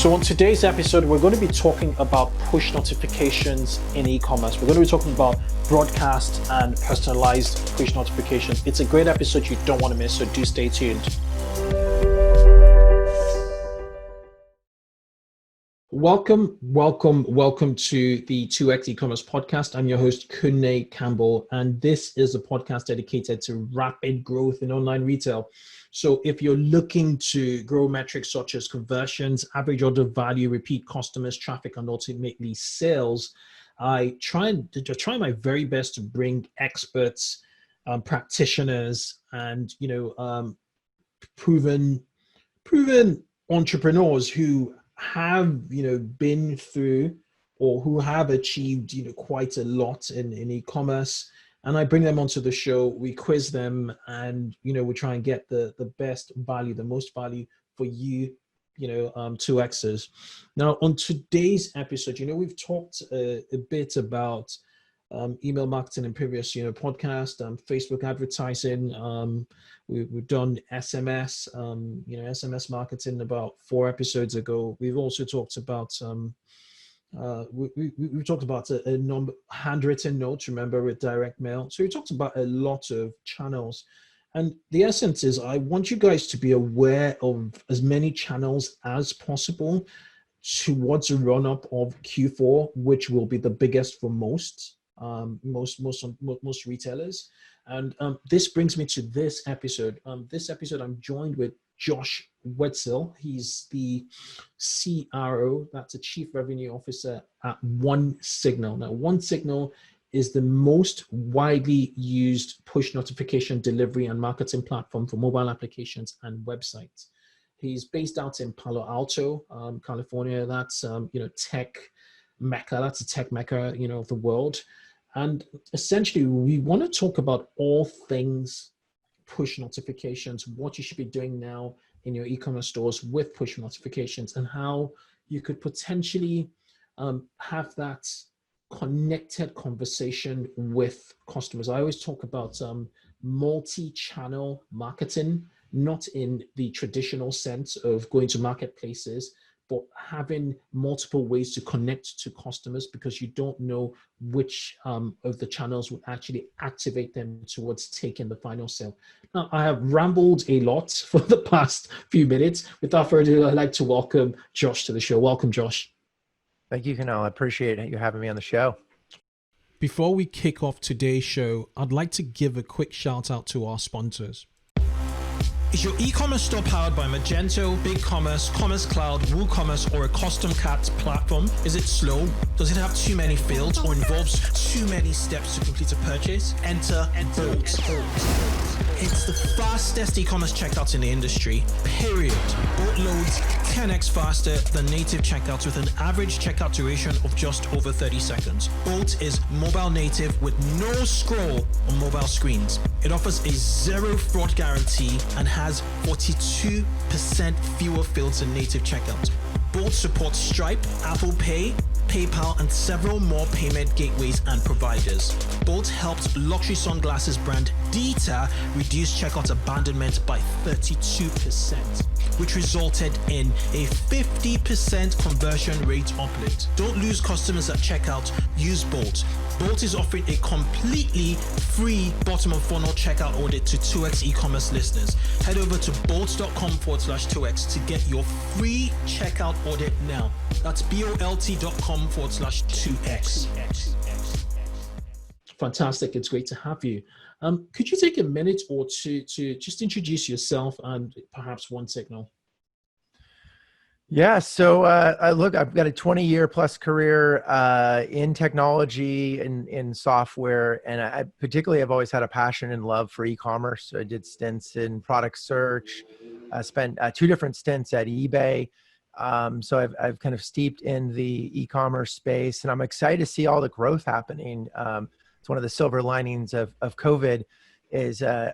So on today's episode, we're going to be talking about push notifications in e-commerce. We're going to be talking about broadcast and personalized push notifications. It's a great episode you don't want to miss, so do stay tuned. Welcome to the 2X e-commerce podcast. I'm your host, Kunle Campbell, and this is a podcast dedicated to rapid growth in online retail. So if you're looking to grow metrics such as conversions, average order value, repeat customers, traffic, and ultimately sales, I try my very best to bring experts, practitioners, and proven entrepreneurs who have been through or who have achieved quite a lot in e-commerce. And I bring them onto the show, we quiz them, and, we try and get the best value, the most value for you, 2Xers. Now, on today's episode, we've talked a bit about email marketing in previous, podcast, Facebook advertising. We've done SMS, SMS marketing about 4 episodes ago. We've also talked about we talked about a number handwritten notes, remember, with direct mail. So we talked about a lot of channels, and the essence is I want you guys to be aware of as many channels as possible towards the run up of Q4, which will be the biggest for most retailers. And this brings me to this episode. I'm joined with Josh OneSignal. He's the CRO, that's a Chief Revenue Officer at OneSignal. Now, OneSignal is the most widely used push notification delivery and marketing platform for mobile applications and websites. He's based out in Palo Alto, California. That's tech mecca. That's a tech mecca, of the world. And essentially, we want to talk about all things push notifications, what you should be doing now in your e-commerce stores with push notifications, and how you could potentially have that connected conversation with customers. I always talk about multi-channel marketing, not in the traditional sense of going to marketplaces, but having multiple ways to connect to customers, because you don't know which of the channels would actually activate them towards taking the final sale. Now, I have rambled a lot for the past few minutes. Without further ado, I'd like to welcome Josh to the show. Welcome, Josh. Thank you, Kunal. I appreciate you having me on the show. Before we kick off today's show, I'd like to give a quick shout out to our sponsors. Is your e-commerce store powered by Magento, BigCommerce, Commerce Cloud, WooCommerce, or a custom CAT platform? Is it slow? Does it have too many fields or involves too many steps to complete a purchase? Enter Bolt. It's the fastest e-commerce checkout in the industry, period. Bolt loads 10x faster than native checkouts with an average checkout duration of just over 30 seconds. Bolt is mobile native with no scroll on mobile screens. It offers a zero fraud guarantee and has 42% fewer fields than native checkouts. Bolt supports Stripe, Apple Pay, PayPal, and several more payment gateways and providers. Bolt helped luxury sunglasses brand Dita reduce checkout abandonment by 32%, which resulted in a 50% conversion rate uplift. Don't lose customers at checkout, use Bolt. Bolt is offering a completely free bottom of funnel checkout audit to 2X e-commerce listeners. Head over to bolt.com/2X to get your free checkout audit now. That's bolt.com/2X. Fantastic. It's great to have you. Could you take a minute or two to just introduce yourself and perhaps OneSignal? Yeah, so look, I've got a 20-year plus career in technology and in software, and I particularly have always had a passion and love for e-commerce. So I did stints in product search. I spent 2 different stints at eBay. So I've kind of steeped in the e-commerce space, and I'm excited to see all the growth happening. It's one of the silver linings of COVID is a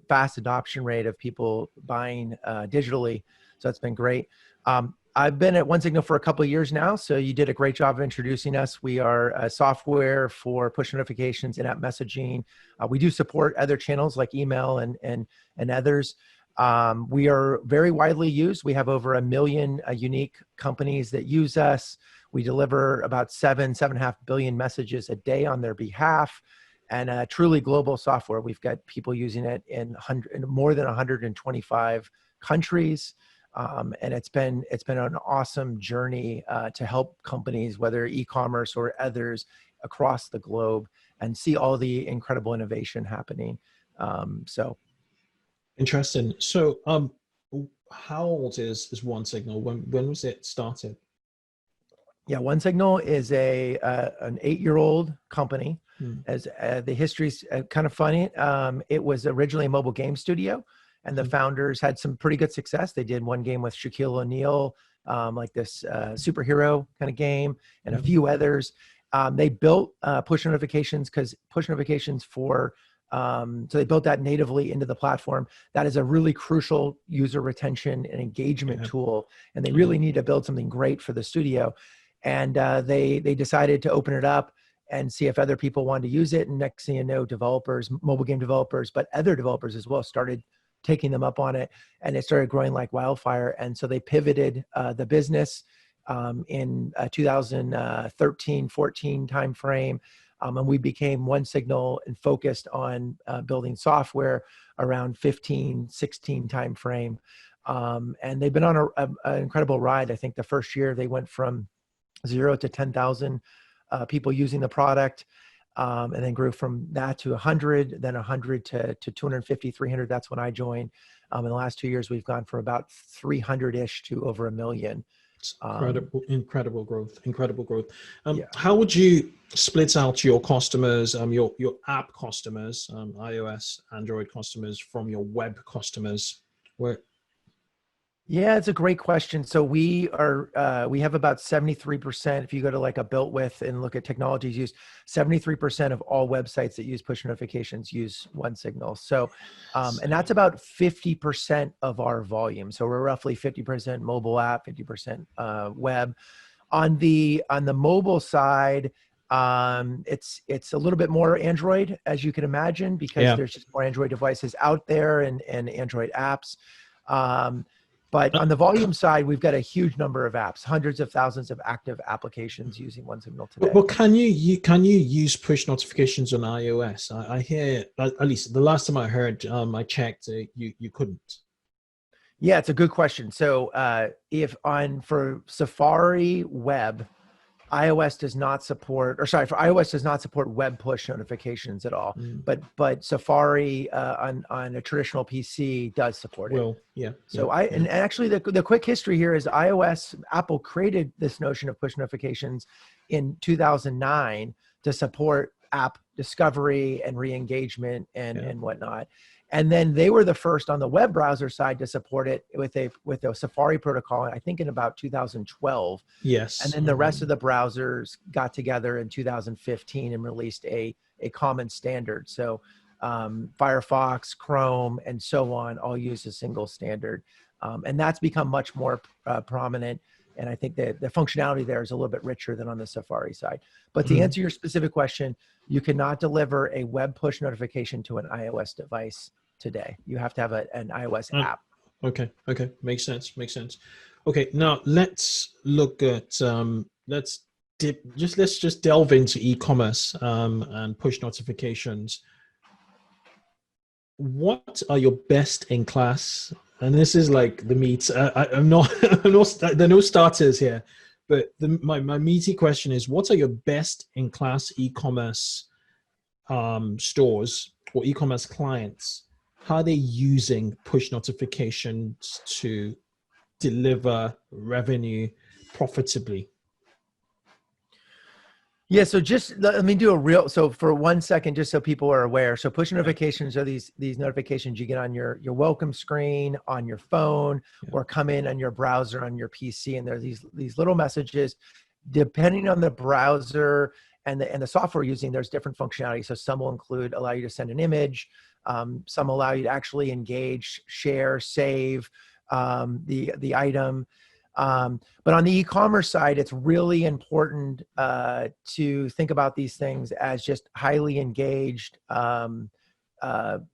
fast adoption rate of people buying digitally. So that's been great. I've been at OneSignal for a couple of years now, so you did a great job of introducing us. We are a software for push notifications, in-app messaging. We do support other channels like email and others. We are very widely used. We have over 1 million unique companies that use us. We deliver about 7.5 billion messages a day on their behalf, and truly global software. We've got people using it in more than 125 countries. And it's been an awesome journey to help companies, whether e-commerce or others, across the globe, and see all the incredible innovation happening. Interesting. So, how old is OneSignal? When was it started? Yeah, OneSignal is an 8-year-old company. As the history's kind of funny. It was originally a mobile game studio, and the founders had some pretty good success. They did one game with Shaquille O'Neal, like this superhero kind of game, and a few others. They built push notifications because push notifications so they built that natively into the platform. That is a really crucial user retention and engagement tool, and they really need to build something great for the studio. And they decided to open it up and see if other people wanted to use it. And next thing you know, developers, mobile game developers, but other developers as well, started taking them up on it, and it started growing like wildfire. And so they pivoted the business in 2013, 14 timeframe. And we became OneSignal and focused on building software around 15, 16 timeframe. And they've been on an incredible ride. I think the first year they went from 0 to 10,000 people using the product, and then grew from that to 100, then 100 to 250, 300. That's when I joined. In the last 2 years, we've gone from about 300-ish to over 1 million. Incredible growth. How would you split out your customers, your app customers, iOS, Android customers, from your web customers? Yeah, it's a great question. So we have about 73%. If you go to like a built with and look at technologies used, 73% of all websites that use push notifications use OneSignal. So, and that's about 50% of our volume. So we're roughly 50% mobile app, 50% web. On the mobile side, it's a little bit more Android, as you can imagine, because there's just more Android devices out there and Android apps. But on the volume side, we've got a huge number of apps, hundreds of thousands of active applications using OneSignal today. But can you use push notifications on iOS? I hear, at least the last time I heard, I checked, you couldn't. Yeah, it's a good question. So for Safari web, iOS does not support, for iOS does not support web push notifications at all. But Safari on a traditional PC does support it. So and actually the quick history here is Apple created this notion of push notifications in 2009 to support app discovery and re-engagement and whatnot. And then they were the first on the web browser side to support it with a Safari protocol, I think in about 2012. Yes. And then the rest of the browsers got together in 2015 and released a common standard. So Firefox, Chrome, and so on all use a single standard. And that's become much more prominent. And I think that the functionality there is a little bit richer than on the Safari side. But to answer your specific question, you cannot deliver a web push notification to an iOS device today. You have to have an iOS app. Okay. Makes sense. Okay, now let's look at let's just delve into e-commerce and push notifications. What are your best in class? And this is like the meat. I'm not there are no starters here, but my meaty question is: what are your best in class e-commerce stores or e-commerce clients? How are they using push notifications to deliver revenue profitably? Yeah, so just let me do so for 1 second, just so people are aware. So push notifications are these notifications you get on your welcome screen, on your phone, or come in on your browser, on your PC. And they're these little messages. Depending on the browser and the software using, there's different functionality. So some will allow you to send an image. Some allow you to actually engage, share, save the item. But on the e-commerce side, it's really important to think about these things as just highly engaged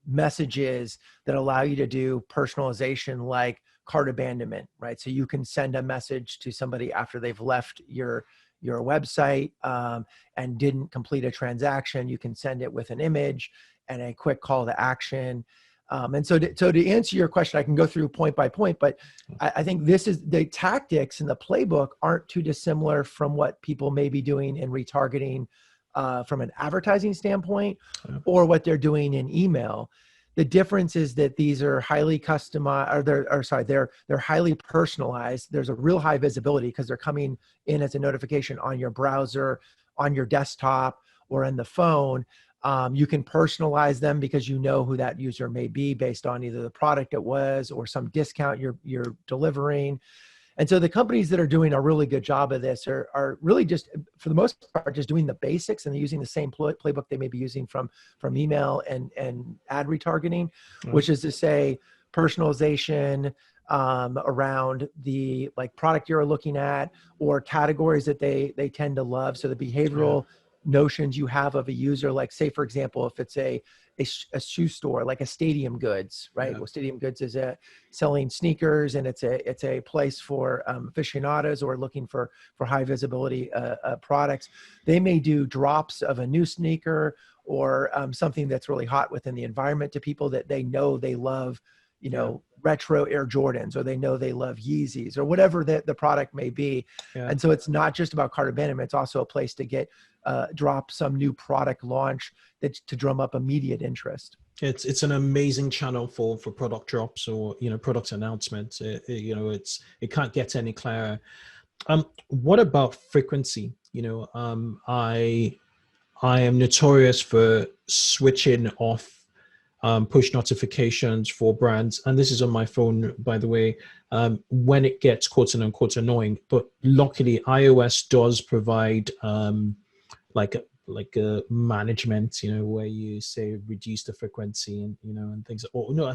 messages that allow you to do personalization, like cart abandonment, right? So you can send a message to somebody after they've left your website and didn't complete a transaction. You can send it with an image and a quick call to action. And so to answer your question, I can go through point by point, but I think this is the tactics and the playbook aren't too dissimilar from what people may be doing in retargeting from an advertising standpoint, or what they're doing in email. The difference is that these are highly customized, they're highly personalized. There's a real high visibility because they're coming in as a notification on your browser, on your desktop, or on the phone. You can personalize them because you know who that user may be based on either the product it was or some discount you're delivering. And so the companies that are doing a really good job of this are really just, for the most part, just doing the basics, and they're using the same playbook they may be using from email and ad retargeting, which is to say personalization around the product you're looking at or categories that they tend to love. So the behavioral notions you have of a user, like say, for example, if it's a shoe store, like a Stadium Goods, right? Yeah. Well, Stadium Goods is selling sneakers, and it's a place for aficionados or looking for high visibility products. They may do drops of a new sneaker or something that's really hot within the environment to people that they know they love, retro Air Jordans, or they know they love Yeezys, or whatever the product may be. Yeah. And so it's not just about cart abandonment. It's also a place to get drop some new product launch to drum up immediate interest. It's an amazing channel for product drops or product announcements. It can't get any clearer. What about frequency? I am notorious for switching off push notifications for brands, and this is on my phone, by the way, when it gets quote unquote annoying. But luckily, iOS does provide like a management, where you say reduce the frequency and things. Or no,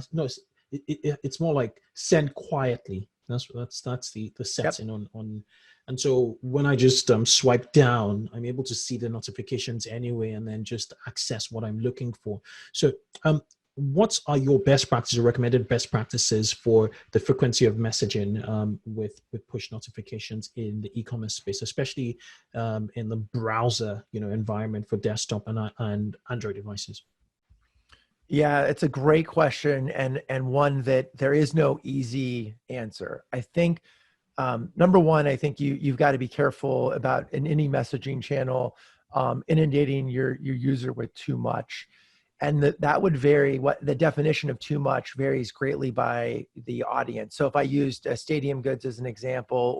it's more like send quietly. That's the setting. Yep. on. And so when I just swipe down, I'm able to see the notifications anyway, and then just access what I'm looking for. So what are your best practices, or recommended best practices for the frequency of messaging with push notifications in the e-commerce space, especially in the browser environment for desktop and Android devices? Yeah, it's a great question, and one that there is no easy answer. I think number one, I think you've got to be careful about, in any messaging channel, inundating your user with too much. And that would vary. What the definition of too much varies greatly by the audience. So if I used Stadium Goods as an example,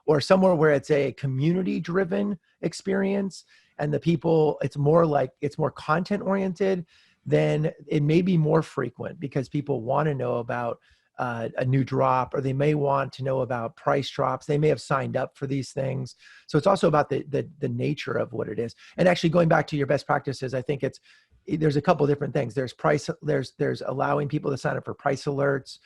or somewhere where it's a community-driven experience, and the people, it's more content-oriented, then it may be more frequent because people want to know about a new drop, or they may want to know about price drops. They may have signed up for these things. So it's also about the nature of what it is. And actually, going back to your best practices, I think there's a couple of different things. There's allowing people to sign up for price alerts.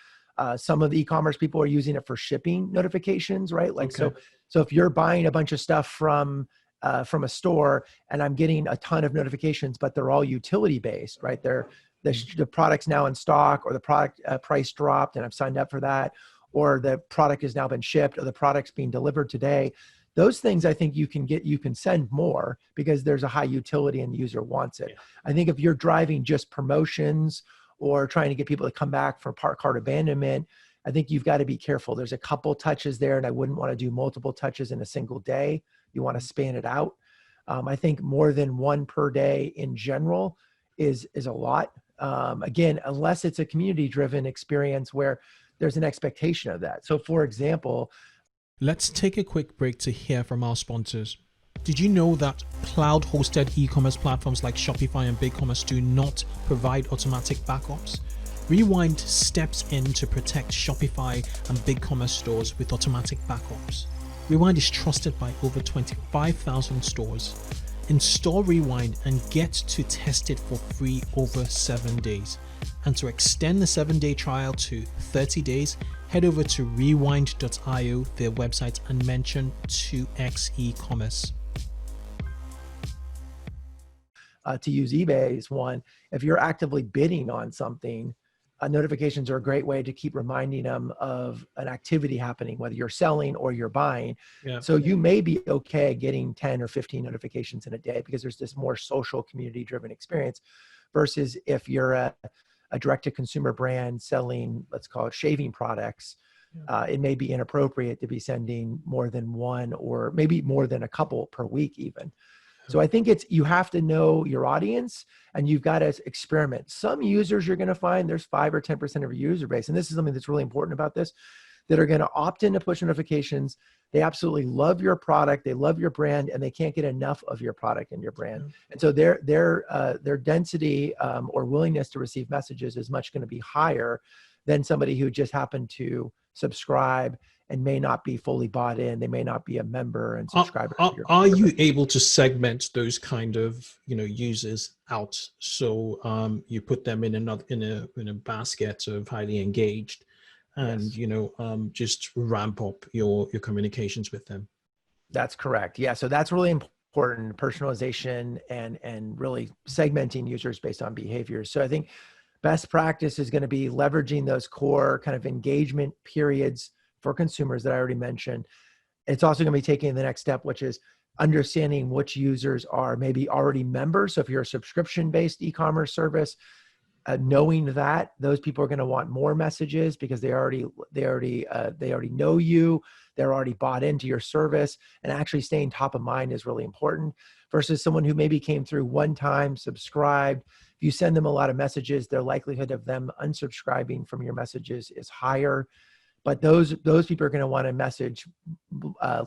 Some of the e-commerce people are using it for shipping notifications, right? So if you're buying a bunch of stuff from a store, and I'm getting a ton of notifications, but they're all utility based, right? The product's now in stock, or the product price dropped and I've signed up for that, or the product has now been shipped, or the product's being delivered today. Those things, I think you can send more because there's a high utility and the user wants it. Yeah. I think if you're driving just promotions or trying to get people to come back for cart abandonment, I think you've got to be careful. There's a couple touches there, and I wouldn't want to do multiple touches in a single day. You want to span it out. I think more than one per day in general is a lot. Again, unless it's a community-driven experience where there's an expectation of that. So for example, let's take a quick break to hear from our sponsors. Did you know that cloud-hosted e-commerce platforms like Shopify and BigCommerce do not provide automatic backups? Rewind steps in to protect Shopify and BigCommerce stores with automatic backups. Rewind is trusted by over 25,000 stores. Install Rewind and get to test it for free over 7 days. And to extend the 7-day trial to 30 days, head over to rewind.io, their website, and mention 2x eCommerce. to use eBay's one, if you're actively bidding on something, notifications are a great way to keep reminding them of an activity happening, whether you're selling or you're buying. Yeah. So you may be okay getting 10 or 15 notifications in a day because there's this more social community driven experience versus if you're a direct-to-consumer brand selling, let's call it shaving products, it may be inappropriate to be sending more than one or maybe more than a couple per week even. So I think you have to know your audience and you've got to experiment. Some users you're going to find there's 5 or 10% of your user base. And this is something that's really important about this, that are going to opt into push notifications. They absolutely love your product. They love your brand and they can't get enough of your product and your brand. And so their density or willingness to receive messages is much going to be higher than somebody who just happened to subscribe and may not be fully bought in. They may not be a member and subscriber. Are you able to segment those kind of users out? So you put them in a basket of highly engaged, and yes. Just ramp up your communications with them. That's correct. Yeah. So that's really important, personalization and really segmenting users based on behaviors. So I think best practice is going to be leveraging those core kind of engagement periods for consumers that I already mentioned. It's also going to be taking the next step, which is understanding which users are maybe already members. So if you're a subscription-based e-commerce service, knowing that those people are going to want more messages because they already know you, they're already bought into your service, and actually staying top of mind is really important. Versus someone who maybe came through one time, subscribed. If you send them a lot of messages, their likelihood of them unsubscribing from your messages is higher. But those people are going to want to message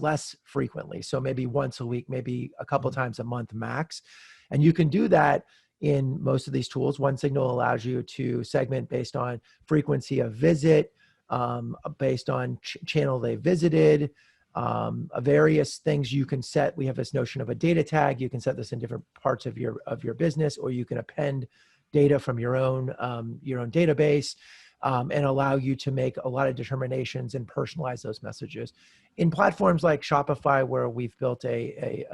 less frequently. So maybe once a week, maybe a couple times a month max. And you can do that in most of these tools. OneSignal allows you to segment based on frequency of visit, based on channel they visited, various things you can set. We have this notion of a data tag. You can set this in different parts of your business, or you can append data from your own database. And allow you to make a lot of determinations and personalize those messages. In platforms like Shopify, where we've built a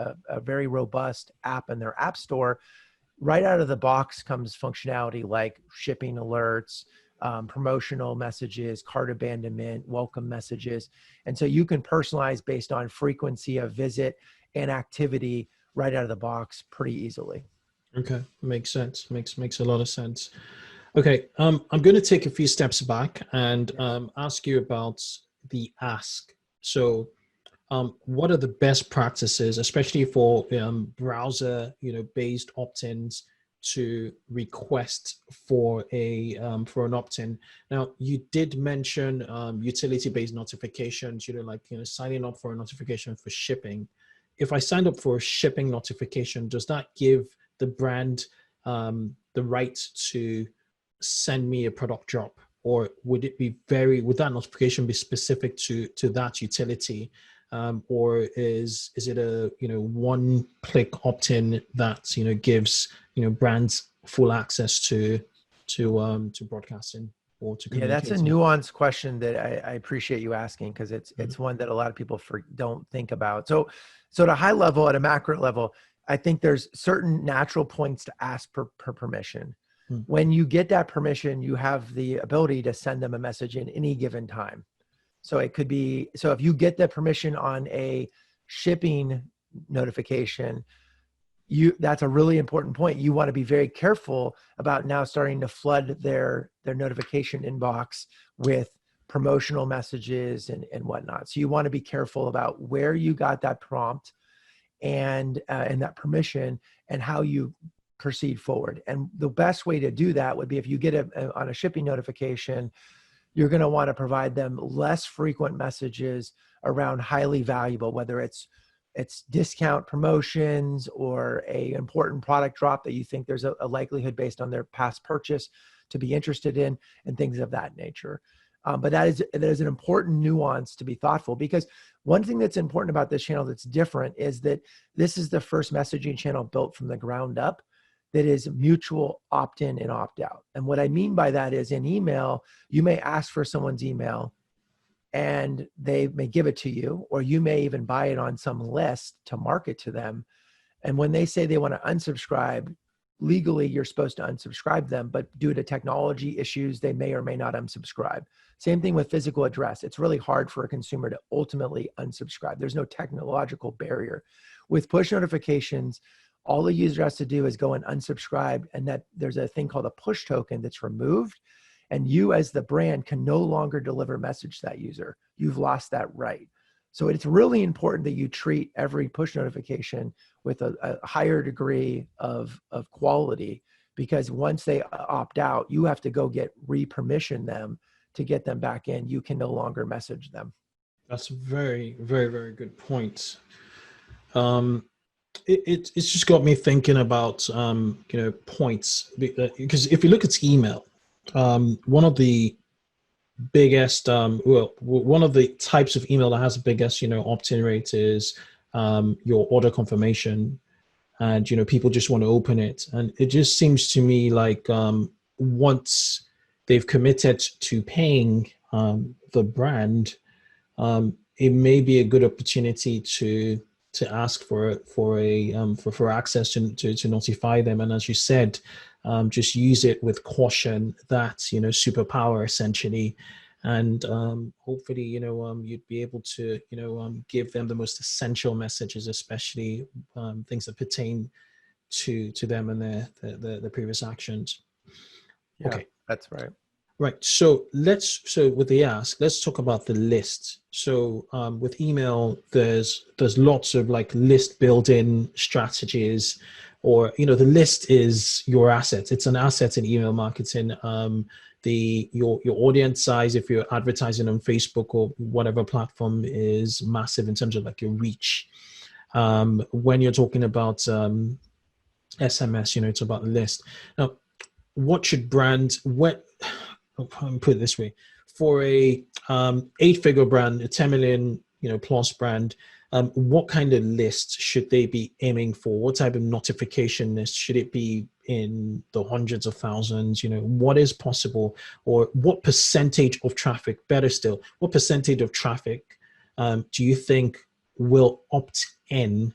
very robust app in their app store, right out of the box comes functionality like shipping alerts, promotional messages, cart abandonment, welcome messages. And so you can personalize based on frequency of visit and activity right out of the box pretty easily. Okay, makes sense. Makes a lot of sense. Okay, I'm going to take a few steps back and ask you about the ask. So, what are the best practices, especially for browser, based opt-ins, to request for an opt-in? Now, you did mention utility-based notifications. Signing up for a notification for shipping. If I signed up for a shipping notification, does that give the brand the right to send me a product drop, or would that notification be specific to that utility, or is it a one-click opt-in that gives brands full access to broadcasting or to communicating? Yeah, that's a nuanced question that I appreciate you asking, because it's one that a lot of people don't think about. So at a high level, at a macro level, I think there's certain natural points to ask per permission. When you get that permission, you have the ability to send them a message in any given time. So it could be, so if you get the permission on a shipping notification, that's a really important point. You want to be very careful about now starting to flood their notification inbox with promotional messages and whatnot. So you want to be careful about where you got that prompt and that permission and how you proceed forward. And the best way to do that would be, if you get on a shipping notification, you're going to want to provide them less frequent messages around highly valuable, whether it's discount promotions or a important product drop that you think there's a likelihood based on their past purchase to be interested in, and things of that nature. But that is an important nuance to be thoughtful, because one thing that's important about this channel that's different is that this is the first messaging channel built from the ground up that is mutual opt-in and opt-out. And what I mean by that is, in email, you may ask for someone's email and they may give it to you, or you may even buy it on some list to market to them. And when they say they want to unsubscribe, legally you're supposed to unsubscribe them, but due to technology issues, they may or may not unsubscribe. Same thing with physical address. It's really hard for a consumer to ultimately unsubscribe. There's no technological barrier. With push notifications, all the user has to do is go and unsubscribe, and that there's a thing called a push token that's removed, and you as the brand can no longer deliver a message to that user. You've lost that right. So it's really important that you treat every push notification with a higher degree of quality, because once they opt out, you have to go get re-permission them to get them back in. You can no longer message them. That's a very, very, very good point. It's just got me thinking about, points, because if you look at email, one of the biggest, one of the types of email that has the biggest, opt-in rate is your order confirmation, and people just want to open it, and it just seems to me like once they've committed to paying the brand, it may be a good opportunity to ask for access to notify them, and as you said, just use it with caution. That's superpower essentially, and hopefully you'd be able to give them the most essential messages, especially things that pertain to them and their previous actions. Yeah, okay, that's right. Right. So with the ask, let's talk about the list. So with email, there's lots of like list building strategies, or the list is your asset. It's an asset in email marketing. Your audience size, if you're advertising on Facebook or whatever platform, is massive in terms of like your reach. When you're talking about SMS, it's about the list. Now, what should brands put it this way, for a 8-figure brand, a 10 million plus brand, what kind of list should they be aiming for? What type of notification list? Should it be in the hundreds of thousands? What is possible, or what percentage of traffic, better still, what percentage of traffic do you think will opt in?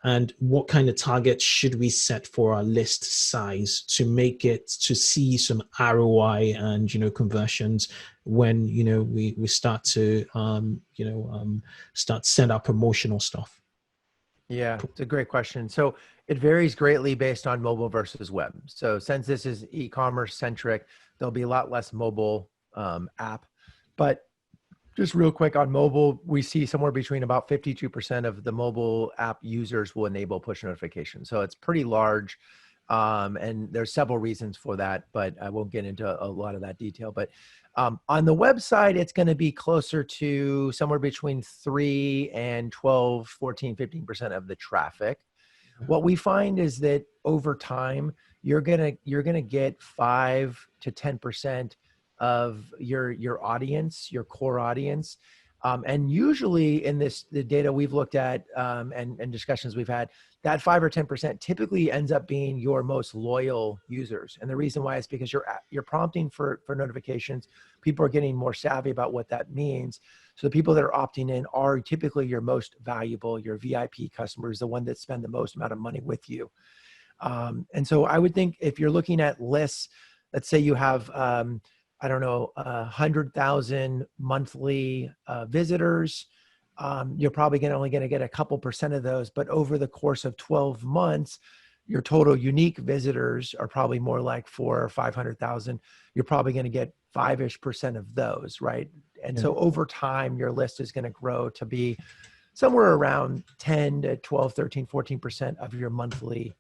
And what kind of targets should we set for our list size to make it to see some ROI and conversions when we start to send our promotional stuff? Yeah, it's a great question. So it varies greatly based on mobile versus web. So since this is e-commerce centric, there'll be a lot less mobile app. But just real quick on mobile, we see somewhere between about 52% of the mobile app users will enable push notifications. So it's pretty large. And there's several reasons for that, but I won't get into a lot of that detail. But on the website, it's going to be closer to somewhere between 3 and 12, 14, 15% of the traffic. What we find is that over time, you're gonna get 5 to 10% of your audience, your core audience. And usually in the data we've looked at and discussions we've had, that 5 or 10% typically ends up being your most loyal users. And the reason why is because you're prompting for notifications. People are getting more savvy about what that means. So the people that are opting in are typically your most valuable, your VIP customers, the one that spend the most amount of money with you. And so I would think if you're looking at lists, let's say you have, 100,000 monthly visitors. You're probably only going to get a couple percent of those, but over the course of 12 months, your total unique visitors are probably more like 400,000 or 500,000. You're probably going to get 5-ish% of those, right? And so over time, your list is going to grow to be somewhere around 10 to 12, 13, 14% of your monthly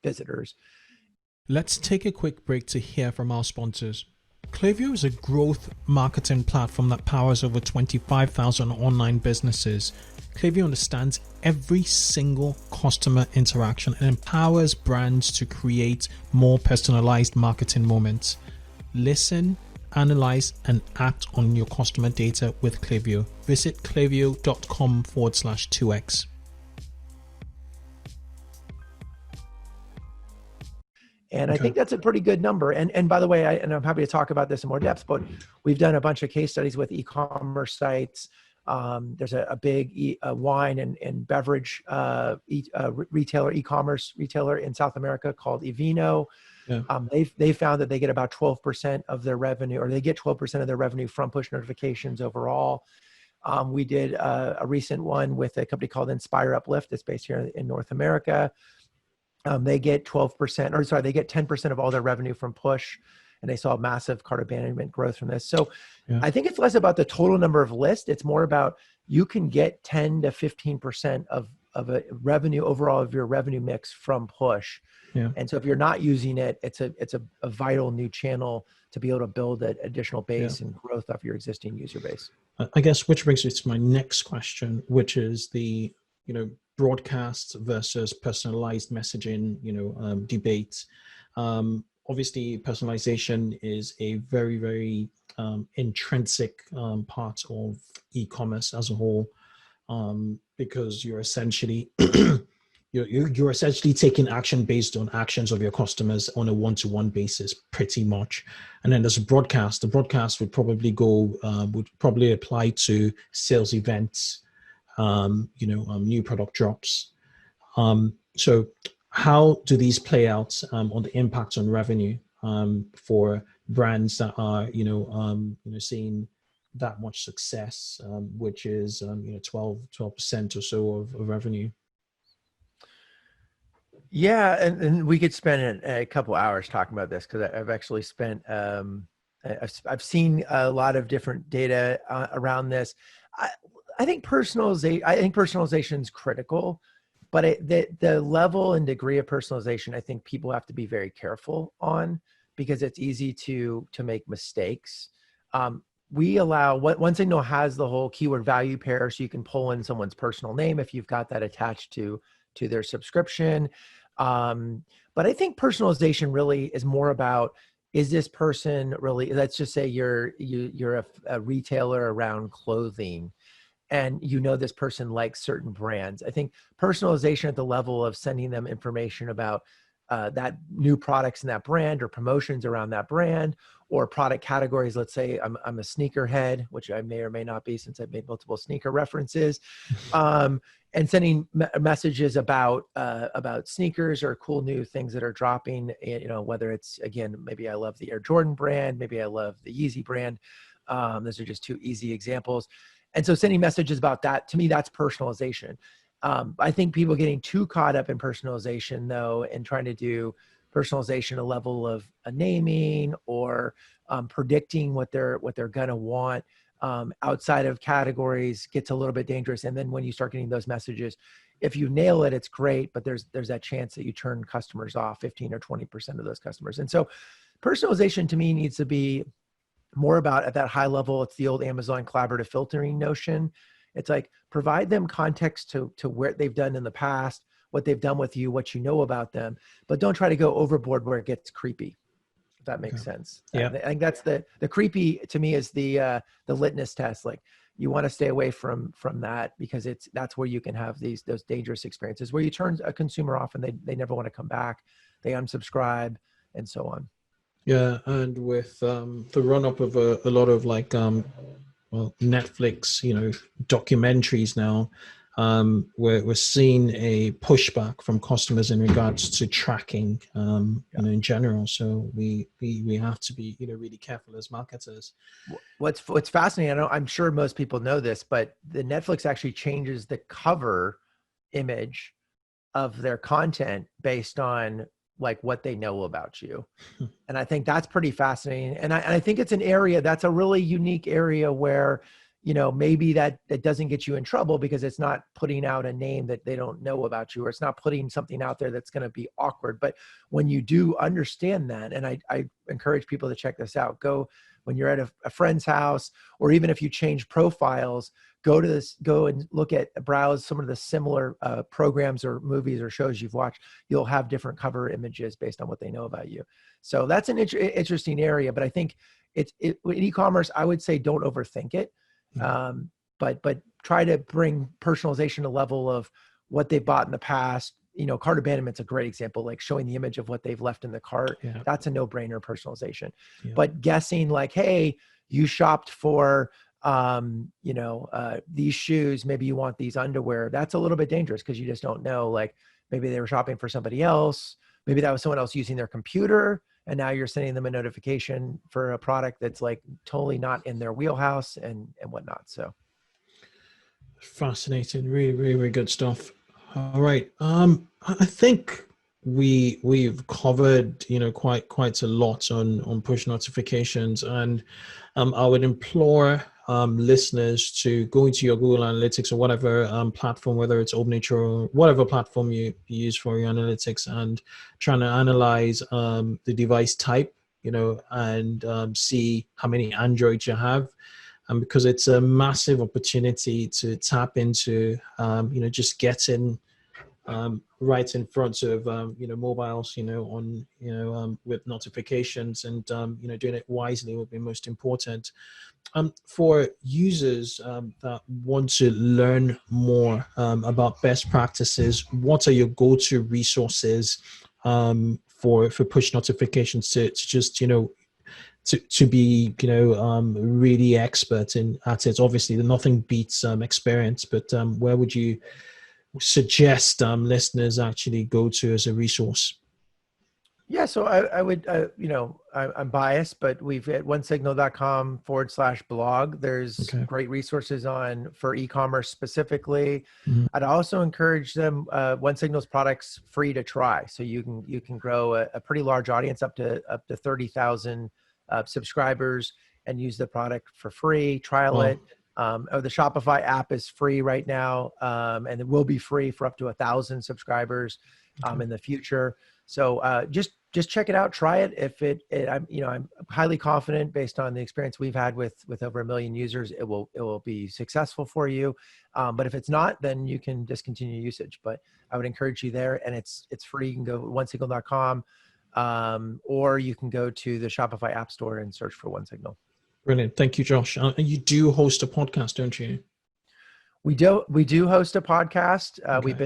visitors. Let's take a quick break to hear from our sponsors. Klaviyo is a growth marketing platform that powers over 25,000 online businesses. Klaviyo understands every single customer interaction and empowers brands to create more personalized marketing moments. Listen, analyze, and act on your customer data with Klaviyo. Visit klaviyo.com/2x. And I think that's a pretty good number. And by the way, I'm happy to talk about this in more depth, but we've done a bunch of case studies with e-commerce sites There's a big wine and beverage retailer, e-commerce retailer in South America called Evino. Yeah. They found that they get about 12% of their revenue, or they get 12% of their revenue from push notifications overall. We did a recent one with a company called Inspire Uplift that's based here in North America. They get 12%, they get 10% of all their revenue from push, and they saw massive cart abandonment growth from this. So Yeah. I think it's less about the total number of lists. It's more about you can get 10 to 15% of a revenue overall of your revenue mix from push. Yeah. And so if you're not using it, it's a vital new channel to be able to build an additional base and growth off your existing user base. I guess, which brings me to my next question, which is the, broadcast versus personalized messaging, debate. Obviously, personalization is a very, very intrinsic part of e-commerce as a whole, because you're essentially you're essentially taking action based on actions of your customers on a one-to-one basis, pretty much. And then there's a broadcast. The broadcast would probably apply to sales events, new product drops. So how do these play out on the impact on revenue for brands that are, seeing that much success, which is, 12% or so of revenue? Yeah, and we could spend a couple hours talking about this, because I've actually spent, I've seen a lot of different data around this. I think personalization is critical, but the level and degree of personalization, I think people have to be very careful on, because it's easy to make mistakes. OneSignal has the whole keyword value pair, so you can pull in someone's personal name if you've got that attached to their subscription. But I think personalization really is more about, is this person really, let's just say you're a retailer around clothing, and this person likes certain brands. I think personalization at the level of sending them information about that new products in that brand, or promotions around that brand, or product categories. Let's say I'm a sneakerhead, which I may or may not be, since I've made multiple sneaker references, and sending messages about sneakers or cool new things that are dropping. Whether it's, again, maybe I love the Air Jordan brand, maybe I love the Yeezy brand. Those are just two easy examples. And so sending messages about that, to me, that's personalization. I think people getting too caught up in personalization, though, and trying to do personalization a level of a naming, or predicting what they're gonna want outside of categories, gets a little bit dangerous. And then when you start getting those messages, if you nail it, it's great, but there's that chance that you turn customers off, 15 or 20% of those customers. And so personalization to me needs to be more about, at that high level, it's the old Amazon collaborative filtering notion. It's like, provide them context to where they've done in the past, what they've done with you, what you know about them, but don't try to go overboard where it gets creepy, if that makes sense. Yeah. I think that's the creepy, to me, is the litmus test. Like, you want to stay away from that, because that's where you can have those dangerous experiences where you turn a consumer off and they never want to come back, they unsubscribe, and so on. Yeah, and with the run-up of a lot of Netflix, documentaries now, we're seeing a pushback from customers in regards to tracking, in general. So we have to be, really careful as marketers. What's fascinating, I'm sure most people know this, but the Netflix actually changes the cover image of their content based on what they know about you. And I think that's pretty fascinating. And I think it's an area that's a really unique area where, maybe that doesn't get you in trouble, because it's not putting out a name that they don't know about you, or it's not putting something out there that's going to be awkward. But when you do understand that, and I encourage people to check this out, when you're at a friend's house, or even if you change profiles, go and browse some of the similar programs or movies or shows you've watched. You'll have different cover images based on what they know about you. So that's an interesting area. But I think in e-commerce, I would say don't overthink it, but try to bring personalization to level of what they bought in the past. Cart abandonment's a great example, like showing the image of what they've left in the cart. Yeah. That's a no-brainer personalization. Yeah. But guessing hey, you shopped for these shoes, maybe you want these underwear. That's a little bit dangerous because you just don't know, like maybe they were shopping for somebody else. Maybe that was someone else using their computer. And now you're sending them a notification for a product that's like totally not in their wheelhouse and whatnot. So. Fascinating. Really, really, really good stuff. All right. I think we've covered, quite a lot on push notifications, and I would implore listeners to go into your Google Analytics or whatever platform, whether it's Omniture or whatever platform you use for your analytics, and trying to analyze the device type, and see how many Androids you have. Because it's a massive opportunity to tap into, just getting right in front of, mobiles, with notifications, and, doing it wisely will be most important. For users that want to learn more about best practices, what are your go-to resources for push notifications to just, to be, really expert at it? Obviously, nothing beats experience, but where would you suggest listeners actually go to as a resource? Yeah, so I would, I'm biased, but we've at onesignal.com/blog. There's great resources for e-commerce specifically. Mm-hmm. I'd also encourage them, OneSignal's products free to try. So you can grow a pretty large audience up to 30,000 subscribers and use the product for free, trial it. The Shopify app is free right now, and it will be free for up to 1,000 subscribers in the future. So just check it out, try it. If I'm highly confident based on the experience we've had with over 1 million users, it will be successful for you. But if it's not, then you can discontinue usage. But I would encourage you there, and it's free. You can go to onesignal.com, or you can go to the Shopify App Store and search for OneSignal. Brilliant. Thank you, Josh. And you do host a podcast, don't you? We do host a podcast. We've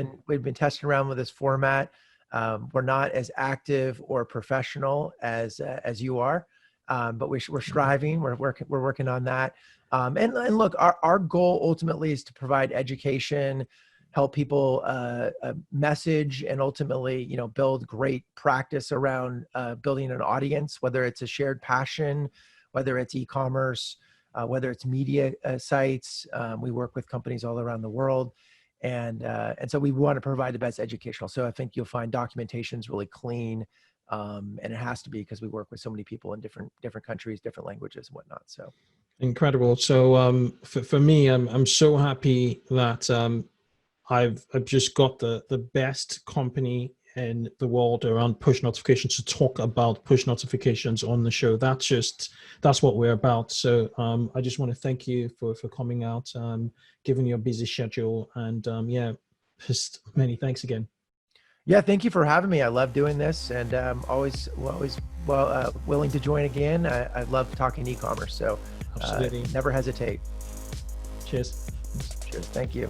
been testing around with this format. We're not as active or professional as you are, but we're striving. We're working on that. And look, our goal ultimately is to provide education, help people message, and ultimately, build great practice around building an audience, whether it's a shared passion, whether it's e-commerce, whether it's media sites. We work with companies all around the world. And so we want to provide the best educational. So I think you'll find documentation's really clean, and it has to be because we work with so many people in different countries, different languages, and whatnot. So incredible. So for me, I'm so happy that I've just got the best company in the world around push notifications to talk about push notifications on the show. That's what we're about. So I just want to thank you for coming out, given your busy schedule, and just many thanks again. Yeah, thank you for having me. I love doing this, and always willing to join again. I love talking e-commerce, so absolutely, never hesitate. Cheers. Cheers. Thank you.